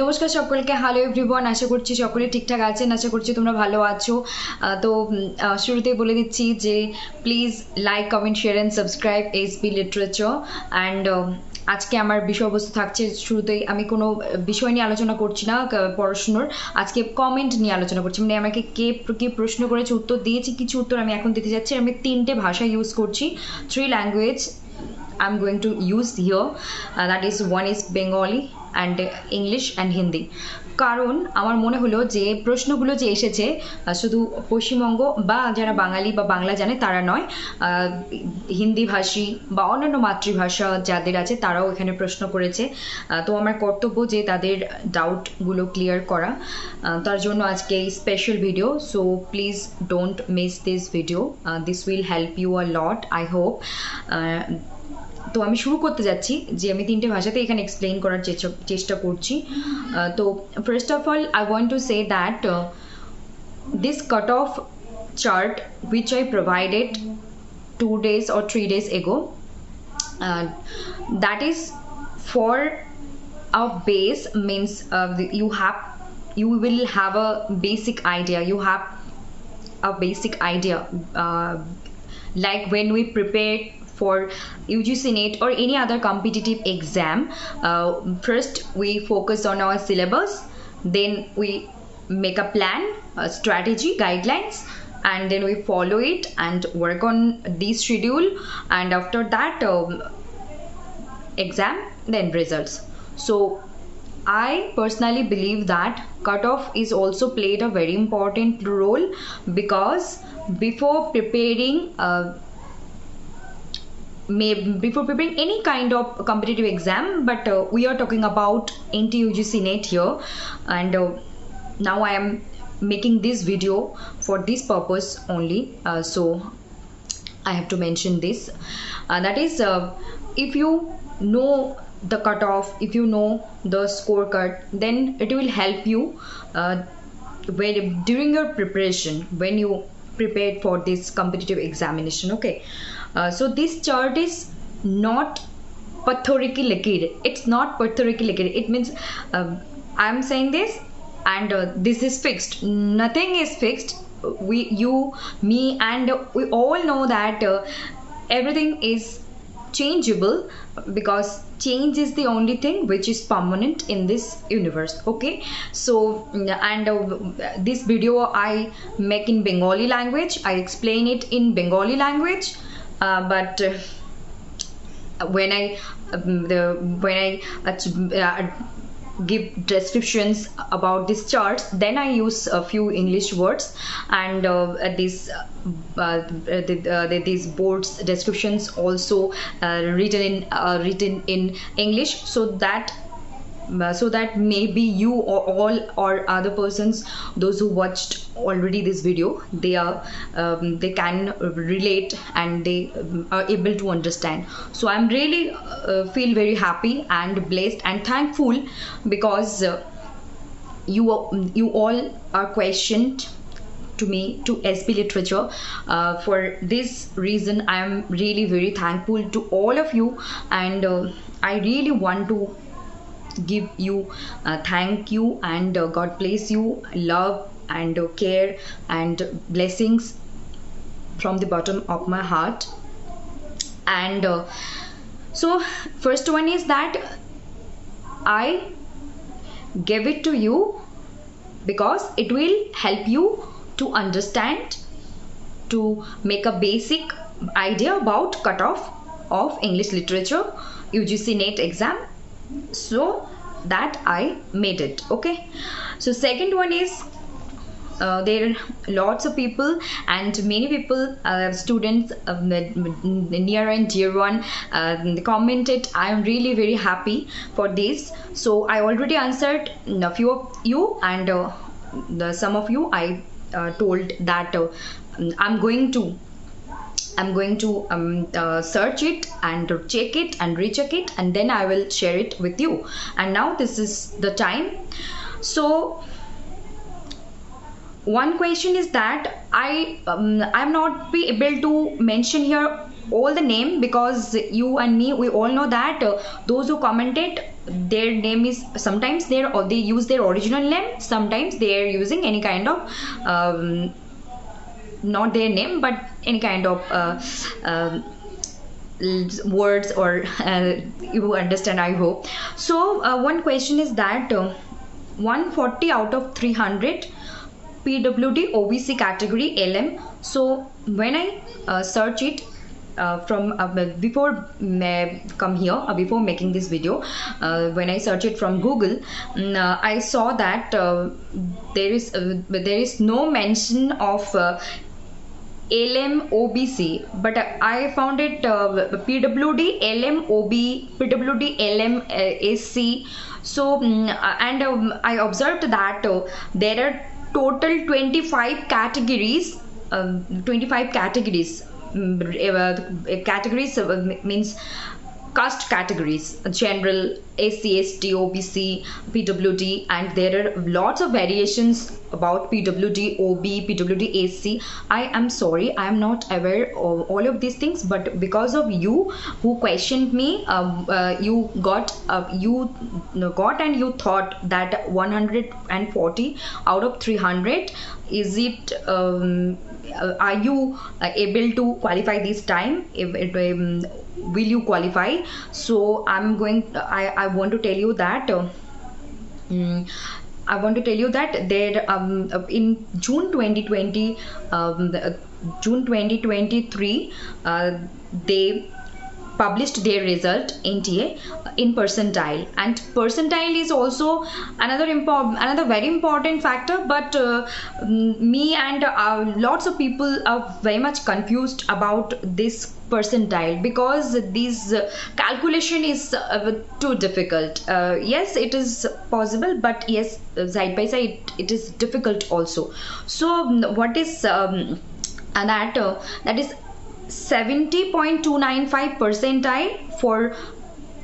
নমস্কার সকলকে। Hello everyone, আশা করছি সকলে ঠিকঠাক আছেন, আশা করছি তোমরা ভালো আছো। তো শুরুতেই বলে দিচ্ছি যে please like, comment, share and subscribe SB literature. And আজকে আমার বিষয়বস্তু থাকছে, শুরুতেই আমি কোনো বিষয় নিয়ে আলোচনা করছি না পড়াশুনোর, আজকে কমেন্ট নিয়ে আলোচনা করছি। মানে আমাকে কে কে প্রশ্ন করেছে, উত্তর দিয়েছি, কিছু উত্তর আমি এখন দিতে যাচ্ছি। আমি 3টে ভাষা ইউজ করছি, 3 language I'm going to use here, that is one is Bengali and English and Hindi. কারণ আমার মনে হলো যে প্রশ্নগুলো যে এসেছে শুধু পশ্চিমবঙ্গ বা যারা বাঙালি বা বাংলা জানে তারা নয়, হিন্দি ভাষী বা অন্যান্য মাতৃভাষা যাদের আছে তারাও এখানে প্রশ্ন করেছে। তো আমার কর্তব্য যে তাদের ডাউটগুলো ক্লিয়ার করা, তার জন্য আজকে এই special video. So please don't miss this video, this will help you a lot, I hope. তো আমি শুরু করতে যাচ্ছি যে আমি 3টে ভাষাতে এখানে এক্সপ্লেইন করার চেষ্টা করছি। তো first of all I want to say that this cutoff chart which I provided 2 days or 3 days ago, that is for a base, means you will have a basic idea, you have a basic idea, like when we prepare for UGC NET or any other competitive exam. First we focus on our syllabus, then we make a plan, a strategy, guidelines, and then we follow it and work on this schedule, and after that exam, then results. So I personally believe that cutoff is also played a very important role, because before preparing any kind of competitive exam, but we are talking about NT-UGC NET here, and now I am making this video for this purpose only. So I have to mention this, that is if you know the cutoff, if you know the scorecard, then it will help you during your preparation, when you prepared for this competitive examination. Okay, so this chart is not pathoreikilekir, it's not pathoreikilekir. It means I'm saying this and this is fixed. Nothing is fixed. You, me, and we all know that everything is changeable, because change is the only thing which is permanent in this universe. Okay, so and this video I make in Bengali language, I explain it in Bengali language, but when I give descriptions about these charts, then I use a few English words, and these boards descriptions also written in English, so that maybe you or all or other persons, those who watched already this video, they can relate and they are able to understand. So I'm really feel very happy and blessed and thankful, because you all are questioned to me, to SB Literature. For this reason I am really very thankful to all of you, and I really want to give you thank you, and God bless you, love and care and blessings from the bottom of my heart. And so first one is that I give it to you because it will help you to understand, to make a basic idea about cutoff of English literature UGC NET exam, so that I made it. Okay, so second one is there are lots of people and many people, students, near and dear one, commented. I am really very happy for this. So I already answered a few of you, and some of you I told that I'm going to search it and check it and recheck it, and then I will share it with you. And now this is the time. So one question is that I'm not be able to mention here all the name, because you and me, we all know that those who commented, their name is sometimes there, or they use their original name, sometimes they are using any kind of not their name but any kind of words, or you understand, I hope. So one question is that 140 out of 300 PWD OBC category LM. So when I search it from before come here, before making this video, when I search it from Google, I saw that there is no mention of LM OBC, but I found it PWD LM OB, PWD LM SC. So and I observed that there are total 25 categories, 25 categories. Categories means caste categories: general, SC, ST, OBC, PWD, and there are lots of variations about PWD, OB, PWD, AC. I am sorry, I am not aware of all of these things, but because of you who questioned me, you got and you thought that 140 out of 300, is it are you able to qualify this time? Will you qualify? So I want to tell you that I want to tell you that there in June 2020, June 2023, they published their result NTA in percentile, and percentile is also another very important factor, but me and lots of people are very much confused about this percentile, because this calculation is too difficult. Yes, it is possible, but yes, side by side it is difficult also. So what is and that is 70.295 percentile for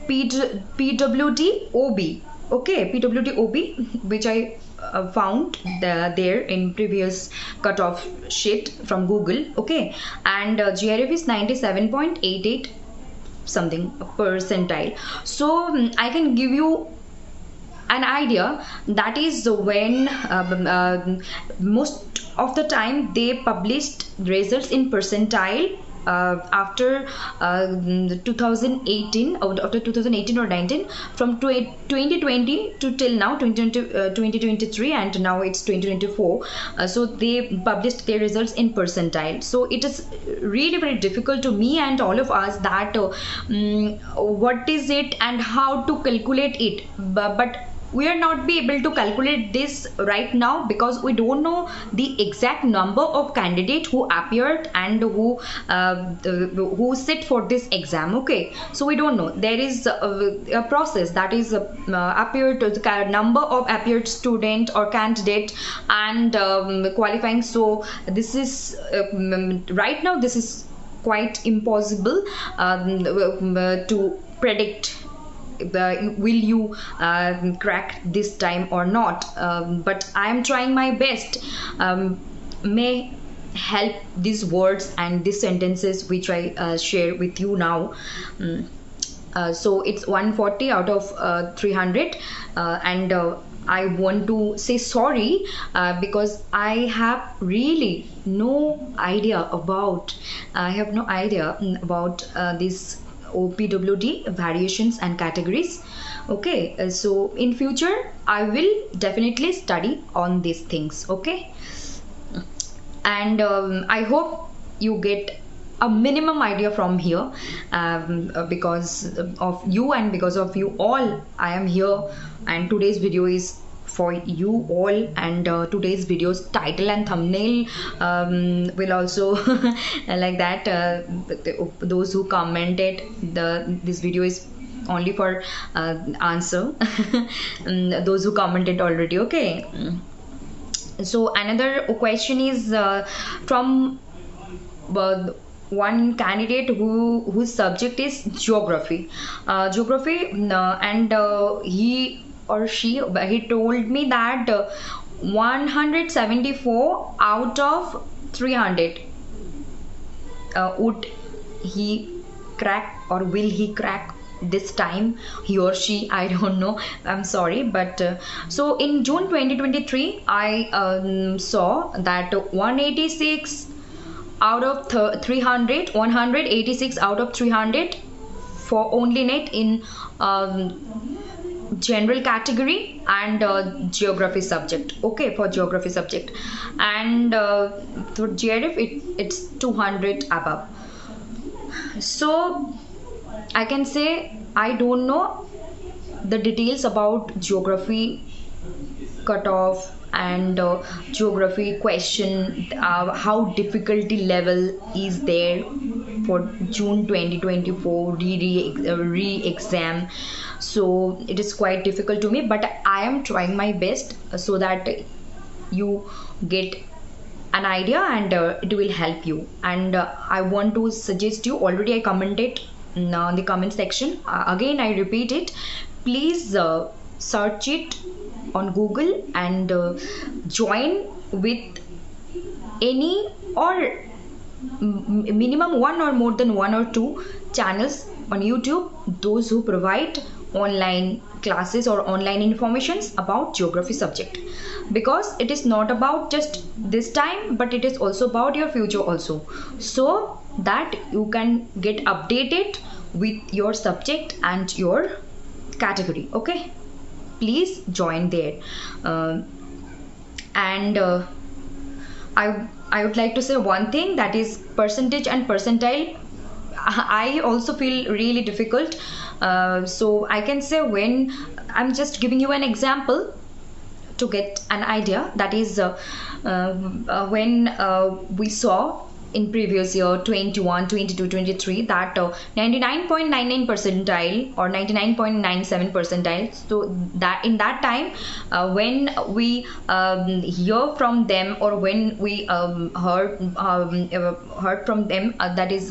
PWD OB. Okay, PWD OB, which I found there in previous cutoff sheet from Google. Okay, and GRF is 97.88 something percentile. So I can give you an idea. That is when most of the time they published results in percentile after 2018, after 2018 or 19, from 2020 to till now 2023, and now it's 2024. So they published their results in percentile. So it is really very difficult to me and all of us that what is it and how to calculate it, but we are not be able to calculate this right now, because we don't know the exact number of candidates who appeared and who sit for this exam. Okay, so we don't know. There is a process, that is appeared the number of appeared student or candidate and qualifying. So this is right now this is quite impossible to predict will you crack this time or not, but I am trying my best. May help these words and these sentences which I share with you now. So it's 140 out of 300, and I want to say sorry because I have really no idea about this OPWD variations and categories. Okay, so in future I will definitely study on these things. Okay, and I hope you get a minimum idea from here, because of you and because of you all I am here, and today's video is for you all, and today's video's title and thumbnail will also like that. Those who commented, this video is only for answer those who commented already. Okay, so another question is from one candidate whose subject is geography, and he or she, he told me that 174 out of 300 would he crack or will he crack this time, he or she, I don't know, I'm sorry. But so in June 2023 I saw that 186 out of 300, 186 out of 300 for only net in general category and geography subject. Okay, for geography subject. And for GRF it's 200 above. So I can say I don't know the details about geography cutoff and geography question, how difficulty level is there for June 2024 re-exam. So it is quite difficult to me, but I am trying my best so that you get an idea and it will help you. And I want to suggest you, already I commented in the comment section, again I repeat it, please search it on Google and join with any or minimum one or more than one or two channels on YouTube, those who provide online classes or online informations about geography subject, because it is not about just this time but it is also about your future also, so that you can get updated with your subject and your category. Okay, please join there. And I would like to say one thing, that is percentage and percentile. I also feel really difficult. So I can say, when I'm just giving you an example to get an idea, that is when we saw in previous year 21, 22, 23 that 99.99 percentile or 99.97 percentile. So that in that time when we hear from them, or when we heard from them, that is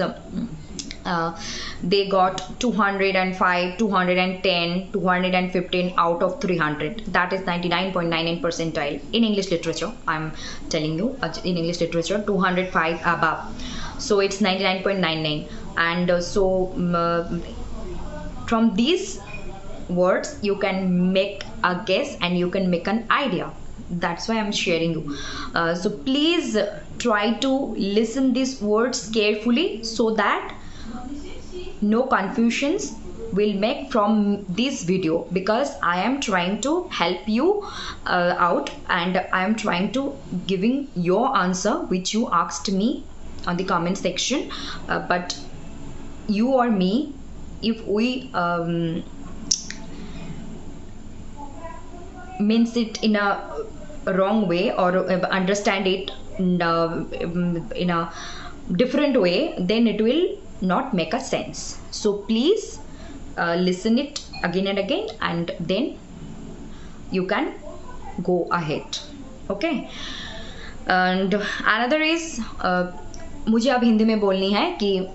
they got 205, 210, 215 out of 300. That is 99.99 percentile in English literature. I'm telling you, in English literature 205 above. So it's 99.99. And from these words you can make a guess and you can make an idea. That's why I'm sharing you. So please try to listen these words carefully, so that no confusions will make from this video, because I am trying to help you out, and I am trying to giving your answer which you asked me on the comment section. But you or me, if we means it in a wrong way, or understand it in a different way, then it will not make a sense. So please listen it again and again, and then you can go ahead. Okay. And another is मुझे अब हिंदी में बोलनी है कि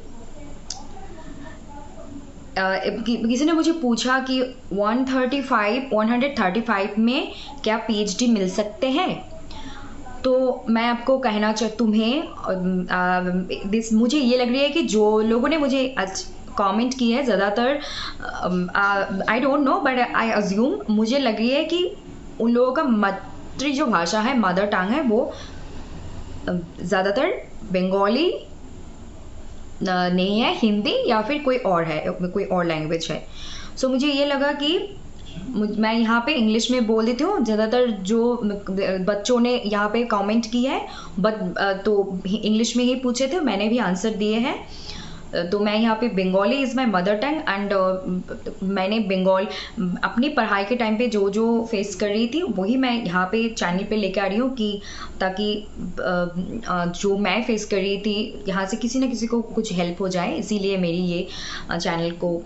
किसी ने मुझे पूछा कि 135 में क्या PhD मिल सकते हैं। तो मैं आपको कहना तुम्हें मुझे ये लग रही है कि जो लोगों ने मुझे आज कमेंट किए हैं, ज़्यादातर I don't know but I assume, मुझे लग रही है कि उन लोगों का मातृ जो भाषा है, मदर टंग है, वो ज़्यादातर बंगाली नहीं है, हिंदी या फिर कोई और है, कोई और लैंग्वेज है। सो मुझे ये लगा कि मैं यहाँ पे इंग्लिश में बोल देती हूँ। ज़्यादातर जो बच्चों ने यहाँ पे कमेंट किया है तो इंग्लिश में ही पूछे थे, मैंने भी आंसर दिए हैं। तो मैं यहाँ पे Bengali is my mother tongue and मैंने बंगाल अपनी पढ़ाई के टाइम पे जो जो फेस कर रही थी वही मैं यहाँ पे चैनल पे लेके आ रही हूँ, कि ताकि जो मैं फेस कर रही थी यहाँ से किसी न किसी को कुछ हेल्प हो जाए। इसीलिए मेरी ये चैनल को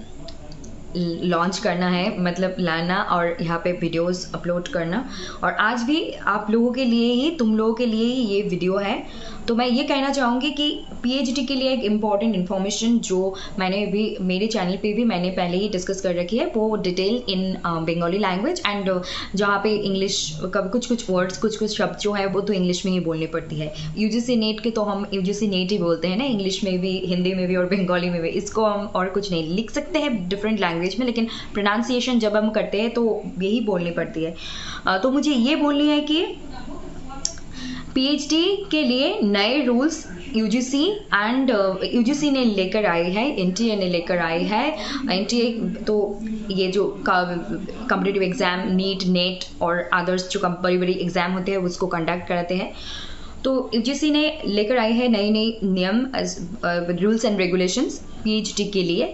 लॉन्च करना है, मतलब लाना और यहाँ पे वीडियोस अपलोड करना। और आज भी आप लोगों के लिए ही, तुम लोगों के लिए ही ये वीडियो है। तो मैं ये कहना चाहूँगी कि पीएचडी के लिए एक इम्पॉर्टेंट इन्फॉर्मेशन जो मैंने भी मेरे चैनल पे भी मैंने पहले ही डिस्कस कर रखी है, वो detail in Bengali language, and जहाँ पे इंग्लिश का कुछ वर्ड्स, कुछ शब्द जो है वो तो इंग्लिश में ही बोलनी पड़ती है। यूजीसी नेट के तो हम यूजीसी नेट ही बोलते हैं ना, इंग्लिश में भी, हिंदी में भी और बंगाली में भी। इसको हम और कुछ नहीं लिख सकते हैं डिफरेंट लैंग्वेज में, लेकिन प्रोनाउंसिएशन जब हम करते हैं तो यही बोलनी पड़ती है। तो मुझे ये बोलनी है कि पीएचडी के लिए नए रूल्स यूजीसी ने लेकर आई है, एनटीए ने लेकर आई है। एनटीए तो ये जो कॉम्पिटिटिव एग्जाम, नीट, नेट और अदर्स जो बड़ी बड़ी एग्जाम होते हैं उसको कंडक्ट कराते हैं। तो यूजीसी ने लेकर आई है नई नियम, रूल्स एंड रेगुलेशंस पीएचडी के लिए।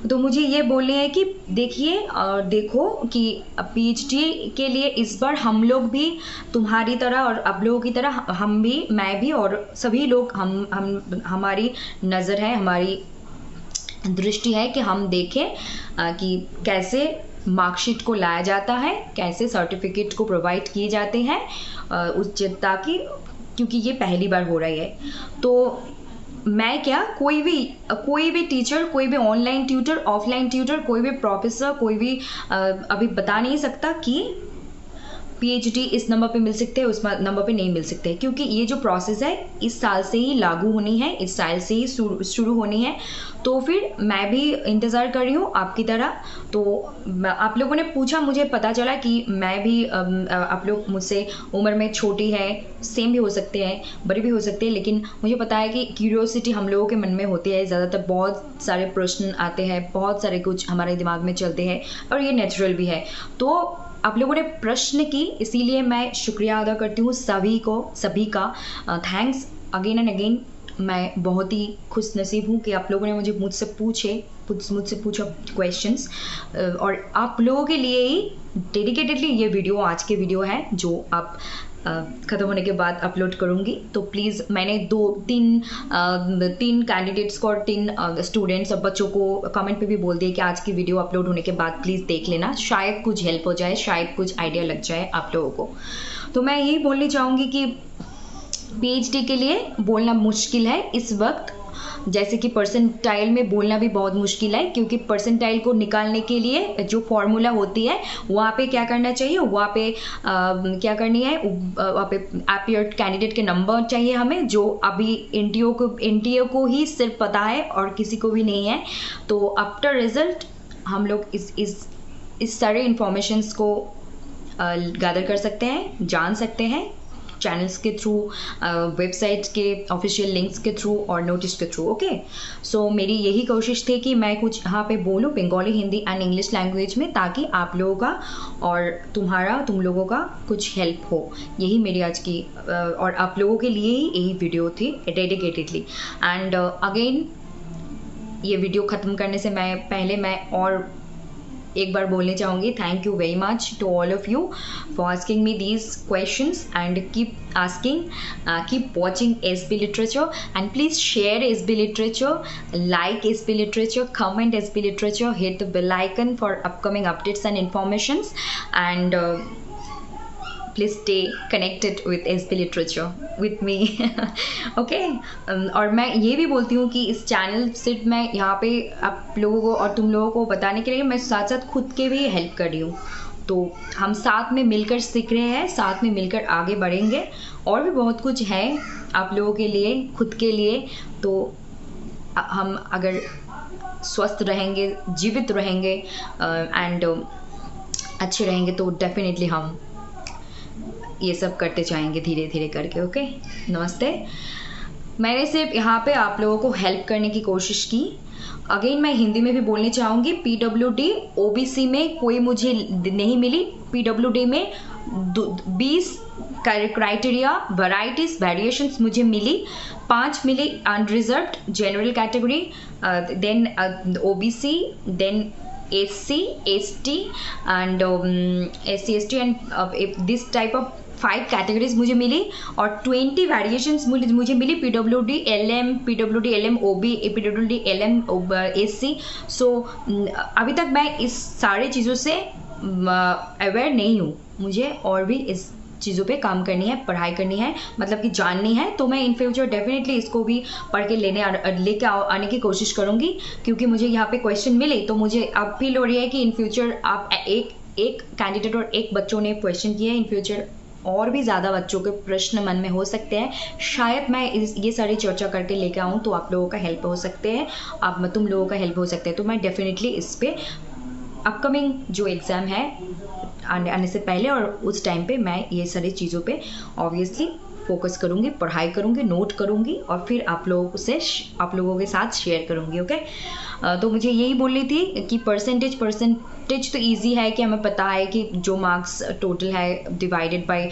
तो मुझे ये बोलनी है कि देखो कि पीएचडी के लिए इस बार हम लोग भी तुम्हारी तरह और आप लोगों की तरह, हम भी, मैं भी और सभी लोग, हमारी नज़र है, हमारी दृष्टि है कि हम देखें कि कैसे मार्कशीट को लाया जाता है, कैसे सर्टिफिकेट को प्रोवाइड किए जाते हैं, ताकि, क्योंकि ये पहली बार हो रही है। तो मैं क्या, कोई भी टीचर, कोई भी ऑनलाइन ट्यूटर, ऑफलाइन ट्यूटर, कोई भी प्रोफेसर, कोई भी अभी बता नहीं सकता कि पीएचडी इस नंबर पे मिल सकते हैं, उस नंबर पे नहीं मिल सकते, क्योंकि ये जो प्रोसेस है इस साल से ही लागू होनी है, इस साल से ही शुरू होनी है। तो फिर मैं भी इंतज़ार कर रही हूँ आपकी तरह। तो आप लोगों ने पूछा, मुझे पता चला कि मैं भी, आप लोग मुझसे उम्र में छोटी है, सेम भी हो सकते हैं, बड़े भी हो सकते हैं, लेकिन मुझे पता है कि क्यूरियोसिटी हम लोगों के मन में होती है ज़्यादातर। बहुत सारे प्रश्न आते हैं, बहुत सारे कुछ हमारे दिमाग में चलते हैं और ये नेचुरल भी है। तो आप लोगों ने प्रश्न की, इसीलिए मैं शुक्रिया अदा करती हूँ सभी का थैंक्स अगेन एंड अगेन। मैं बहुत ही खुश नसीब हूँ कि आप लोगों ने मुझसे पूछा क्वेश्चंस, और आप लोगों के लिए ही डेडिकेटेडली ये वीडियो, आज के वीडियो है जो आप ख़त्म होने के बाद अपलोड करूँगी। तो प्लीज़, मैंने तीन कैंडिडेट्स को और 3 स्टूडेंट्स और बच्चों को कमेंट पे भी बोल दिया कि आज की वीडियो अपलोड होने के बाद प्लीज़ देख लेना, शायद कुछ हेल्प हो जाए, शायद कुछ आइडिया लग जाए आप लोगों को। तो मैं यही बोलनी चाहूँगी कि पीएचडी के लिए बोलना मुश्किल है इस वक्त, जैसे कि परसेंटाइल में बोलना भी बहुत मुश्किल है, क्योंकि परसेंटाइल को निकालने के लिए जो फॉर्मूला होती है वहाँ पे क्या करना चाहिए, वहाँ पे क्या करनी है, वहाँ पे अपीयर्ड कैंडिडेट के नंबर चाहिए हमें, जो अभी एनटीए को ही सिर्फ पता है और किसी को भी नहीं है। तो आफ्टर रिजल्ट हम लोग इस सारे इंफॉर्मेशंस को गैदर कर सकते हैं, जान सकते हैं, चैनल्स के थ्रू, वेबसाइट्स के ऑफिशियल लिंक्स के थ्रू और नोटिस के थ्रू। ओके, सो मेरी यही कोशिश थी कि मैं कुछ यहाँ पे बोलूँ Bengali, Hindi and English language में, ताकि आप लोगों का और तुम लोगों का कुछ हेल्प हो। यही मेरी आज की और आप लोगों के लिए ही यही वीडियो थी डेडिकेटेडली। एंड अगेन, ये वीडियो ख़त्म करने से पहले मैं और एक बार बोलना चाहूँगी, thank you very much to all of you for asking me these questions and keep asking, keep watching SB Literature and please share SB Literature, like SB Literature, comment SB Literature, hit the bell icon for upcoming updates and informations, and please stay connected with SB Literature with me. Okay? और मैं ये भी बोलती हूँ कि इस channel सिर्फ मैं यहाँ पे आप लोगों को और तुम लोगों को बताने के लिए, मैं साथ साथ खुद के भी हेल्प कर रही हूँ। तो हम साथ में मिलकर सीख रहे हैं, साथ में मिलकर आगे बढ़ेंगे, और भी बहुत कुछ है आप लोगों के लिए, खुद के लिए। तो हम अगर स्वस्थ रहेंगे, जीवित रहेंगे एंड अच्छे रहेंगे, तो डेफिनेटली हम ये सब करते जाएंगे धीरे धीरे करके। ओके, नमस्ते। मैंने सिर्फ यहाँ पे आप लोगों को हेल्प करने की कोशिश की। अगेन मैं हिंदी में भी बोलना चाहूँगी, पीडब्ल्यूडी ओबीसी में कोई मुझे नहीं मिली। पीडब्ल्यूडी में 20 क्राइटेरिया वैराइटीज वेरिएशंस मुझे मिली। 5 मिली unreserved general category, then OBC, then SC, ST and SC, ST and this type of 5 categories मुझे मिली और 20 वेरिएशंस मुझे मिली PWD LM, PWD LM OB, PWD LM SC। सो अभी तक मैं इस सारी चीज़ों से अवेयर नहीं हूँ, मुझे और भी इस चीज़ों पे काम करनी है, पढ़ाई करनी है, मतलब कि जाननी है। तो मैं इन फ्यूचर डेफिनेटली इसको भी पढ़ के लेके आने की कोशिश करूँगी, क्योंकि मुझे यहाँ पे क्वेश्चन मिले तो मुझे अब फील हो रही है कि इन फ्यूचर आप एक कैंडिडेट और एक बच्चों ने क्वेश्चन किया है, इन फ्यूचर और भी ज़्यादा बच्चों के प्रश्न मन में हो सकते हैं। शायद मैं ये सारी चर्चा करके लेके आऊँ तो आप लोगों का हेल्प हो सकते हैं, तुम लोगों का हेल्प हो सकते हैं। तो मैं डेफिनेटली इस पर अपकमिंग जो एग्ज़ाम है आने से पहले और उस टाइम पे मैं ये सारी चीज़ों पे ऑब्वियसली फोकस करूँगी, पढ़ाई करूँगी, नोट करूँगी और फिर आप लोगों के साथ शेयर करूँगी। ओके, तो मुझे यही बोलनी थी कि परसेंटेज तो इजी है कि हमें पता है कि जो मार्क्स टोटल है डिवाइडेड बाय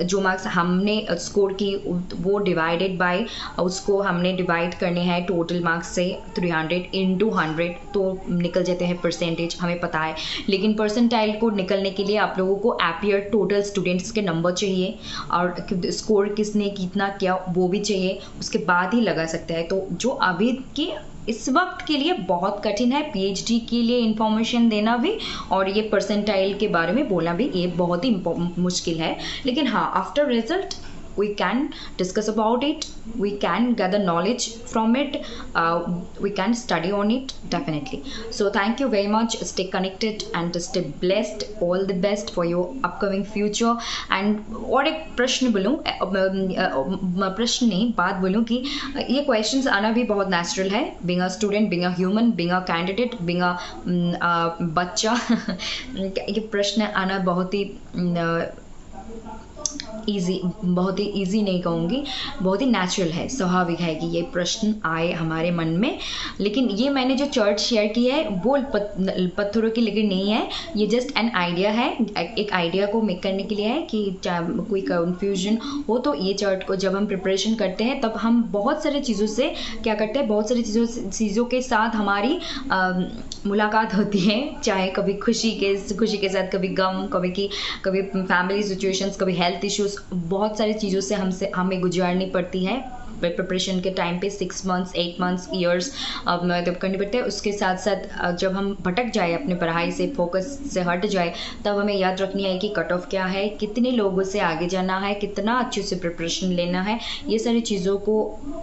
जो मार्क्स हमने स्कोर की वो डिवाइडेड बाय उसको हमने डिवाइड करने हैं टोटल मार्क्स से 300 into 100 तो निकल जाते हैं परसेंटेज, हमें पता है। लेकिन परसेंटाइल को निकलने के लिए आप लोगों को एपियर टोटल स्टूडेंट्स के नंबर चाहिए और स्कोर किसने कितना किया वो भी चाहिए, उसके बाद ही लगा सकता है। तो जो अभी की इस वक्त के लिए बहुत कठिन है PhD के लिए इंफॉर्मेशन देना भी और ये परसेंटाइल के बारे में बोलना भी, ये बहुत ही मुश्किल है। लेकिन हाँ, after result we can discuss about it, we can gather knowledge from it, we can study on it definitely. So thank you very much, stay connected and stay blessed, all the best for your upcoming future। and और एक प्रश्न बोलूँ, प्रश्न नहीं बात बोलूँ कि ये क्वेश्चंस आना भी बहुत नेचुरल है, being a student, being a human, being a candidate, being a बच्चा ये प्रश्न आना बहुत ही बहुत ही ईजी नहीं कहूँगी, बहुत ही नेचुरल है, स्वाभाविक है कि ये प्रश्न आए हमारे मन में। लेकिन ये मैंने जो चार्ट शेयर किया है वो पत्थरों की लेकिन नहीं है, ये जस्ट एन आइडिया है, एक आइडिया को मेक करने के लिए है कि कोई कन्फ्यूजन हो तो ये चार्ट को जब हम प्रिपरेशन करते हैं तब हम बहुत सारी चीज़ों से क्या करते हैं, बहुत सारी चीज़ों के साथ हमारी मुलाकात होती है, चाहे कभी खुशी के साथ, कभी गम, कभी फैमिली सिचुएशंस, कभी हेल्थ इश्यूज, बहुत सारी चीज़ों से हमें गुजारनी पड़ती है प्रिपरेशन के टाइम पे। 6 months, 8 months, ईयर्स मतलब करनी पड़ती है। उसके साथ साथ जब हम भटक जाए अपने पढ़ाई से, फोकस से हट जाए, तब हमें याद रखनी है कि कट ऑफ क्या है, कितने लोगों से आगे जाना है, कितना अच्छे से प्रिपरेशन लेना है। ये सारी चीज़ों को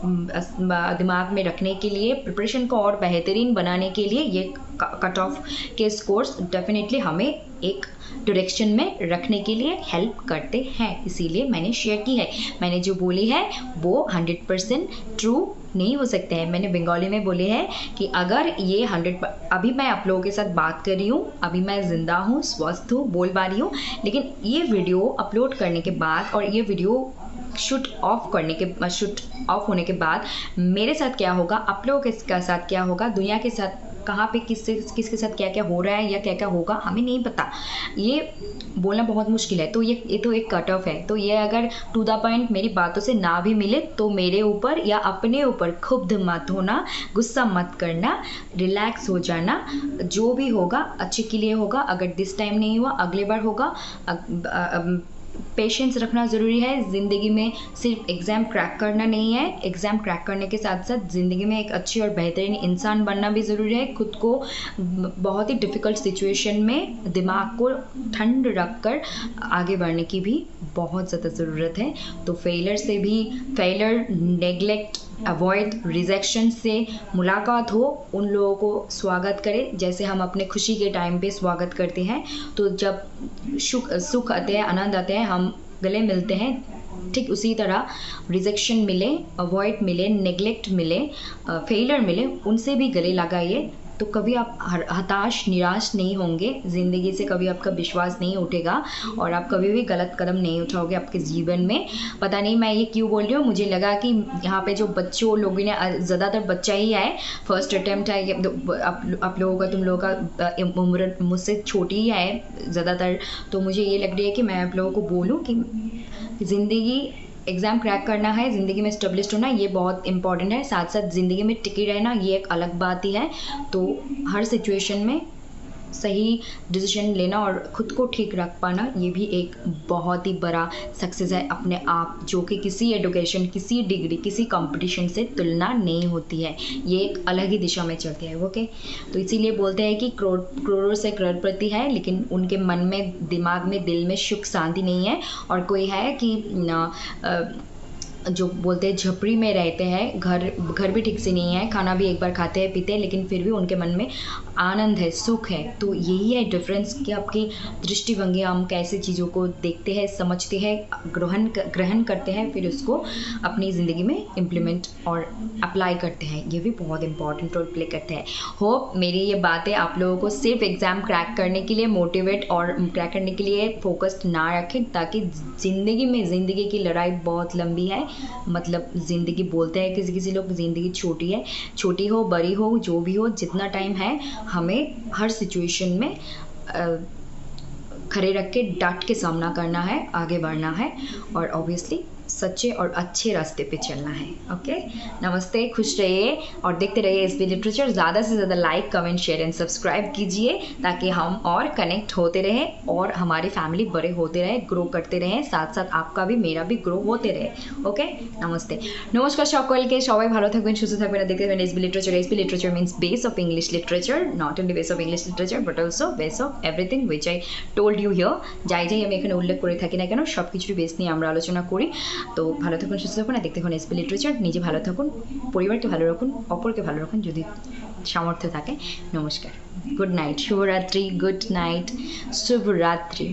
दिमाग में रखने के लिए, प्रिपरेशन को और बेहतरीन बनाने के लिए ये कट ऑफ के स्कोर्स डेफिनेटली हमें एक डायरेक्शन में रखने के लिए हेल्प करते हैं, इसीलिए मैंने शेयर की है। मैंने जो बोली है वो 100% ट्रू नहीं हो सकते हैं। मैंने बंगाली में बोले है कि अगर ये 100, अभी मैं आप लोगों के साथ बात कर रही हूँ, अभी मैं ज़िंदा हूँ, स्वस्थ हूँ, बोल पा रही हूँ, लेकिन ये वीडियो अपलोड करने के बाद और ये वीडियो शूट ऑफ होने के बाद मेरे साथ क्या होगा, आप लोगों के साथ क्या होगा, दुनिया के साथ कहाँ पे किसके साथ क्या क्या हो रहा है या क्या क्या होगा हमें नहीं पता, ये बोलना बहुत मुश्किल है। तो ये तो एक कट ऑफ है। तो ये अगर टू द पॉइंट मेरी बातों से ना भी मिले तो मेरे ऊपर या अपने ऊपर खुद मत होना, गुस्सा मत करना, रिलैक्स हो जाना, जो भी होगा अच्छे के लिए होगा। अगर दिस टाइम नहीं हुआ अगले बार होगा। पेशेंस रखना ज़रूरी है ज़िंदगी में, सिर्फ एग्ज़ाम क्रैक करना नहीं है, एग्ज़ाम क्रैक करने के साथ साथ ज़िंदगी में एक अच्छी और बेहतरीन इंसान बनना भी ज़रूरी है। खुद को बहुत ही डिफ़िकल्ट सिचुएशन में दिमाग को ठंड रख कर आगे बढ़ने की भी बहुत ज़्यादा ज़रूरत है। तो फेलियर, नेगलेक्ट, अवॉइड, रिजेक्शन से मुलाकात हो, उन लोगों को स्वागत करें जैसे हम अपने खुशी के टाइम पे स्वागत करते हैं। तो जब सुख आते हैं, आनंद आते हैं, हम गले मिलते हैं, ठीक उसी तरह रिजेक्शन मिले, अवॉइड मिले, नेगलेक्ट मिले, फेलियर मिले, उनसे भी गले लगाइए। तो कभी आप हताश, निराश नहीं होंगे, ज़िंदगी से कभी आपका विश्वास नहीं उठेगा और आप कभी भी गलत कदम नहीं उठाओगे आपके जीवन में। पता नहीं मैं ये क्यों बोल रही हूँ, मुझे लगा कि यहाँ पे जो बच्चों लोगों ने, ज़्यादातर बच्चा ही है, फर्स्ट अटैम्प्ट है, आप लोगों का, तुम लोगों का उम्र मुझसे छोटी ही है ज़्यादातर। तो मुझे ये लग रही है कि मैं आप लोगों को बोलूँ कि ज़िंदगी, एग्ज़ाम क्रैक करना है, ज़िंदगी में स्टेब्लिश्ड होना, ये बहुत इंपॉर्टेंट है। साथ साथ ज़िंदगी में टिके रहना, ये एक अलग बात ही है। तो हर सिचुएशन में सही डिसीजन लेना और ख़ुद को ठीक रख पाना, ये भी एक बहुत ही बड़ा सक्सेस है अपने आप, जो कि किसी एडुकेशन, किसी डिग्री, किसी कंपटीशन से तुलना नहीं होती है। ये एक अलग ही दिशा में चलती है। ओके, तो इसीलिए बोलते हैं कि करोड़ों से करोड़पति है, लेकिन उनके मन में, दिमाग में, दिल में सुख शांति नहीं है। और कोई है कि जो बोलते हैं झपड़ी में रहते हैं, घर भी ठीक से नहीं है, खाना भी एक बार खाते हैं पीते हैं, लेकिन फिर भी उनके मन में आनंद है, सुख है। तो यही है डिफरेंस कि आपकी दृष्टिभंगी, हम कैसे चीज़ों को देखते हैं, समझते हैं, ग्रहण करते हैं, फिर उसको अपनी ज़िंदगी में इम्प्लीमेंट और अप्लाई करते हैं। ये भी बहुत इंपॉर्टेंट रोल प्ले करते हैं। होप मेरी ये बातें आप लोगों को सिर्फ एग्ज़ाम क्रैक करने के लिए मोटिवेट और क्रैक करने के लिए फोकस्ड ना रखें, ताकि ज़िंदगी की लड़ाई बहुत लंबी है। मतलब ज़िंदगी, बोलते हैं किसी लोग, ज़िंदगी छोटी है, छोटी हो बड़ी हो जो भी हो, जितना टाइम है हमें हर सिचुएशन में खड़े रख के डट के सामना करना है, आगे बढ़ना है और ऑब्वियसली सच्चे और अच्छे रास्ते पे चलना है। ओके, नमस्ते, खुश रहिए और देखते रहिए एसबी लिटरेचर। ज़्यादा से ज़्यादा like, comment, share and subscribe कीजिए, ताकि हम और कनेक्ट होते रहें और हमारी फैमिली बड़े होते रहे, ग्रो करते रहें, साथ साथ आपका भी मेरा भी ग्रो होते रहे। ओके, नमस्ते, नमस्कार সকলকে, সবাই ভালো থাকবেন, সুস্থ থাকবেন আর দেখতে থাকবেন SB Literature. SB Literature means base of English literature, not only base of English literature but also base of everything which I told you here. যাই আমি এখানে উল্লেখ করে থাকি না কেন, সব কিছুর বেস নিয়ে আমরা আলোচনা করি। তো ভালো থাকুন, সুস্থ থাকুন আর দেখতে থাকুন এসবি লিটারেচার। নিজে ভালো থাকুন, পরিবারকে ভালো রাখুন, অপরকে ভালো রাখুন যদি সামর্থ্য থাকে। নমস্কার, গুড নাইট, শুভরাত্রি, গুড নাইট, শুভরাত্রি।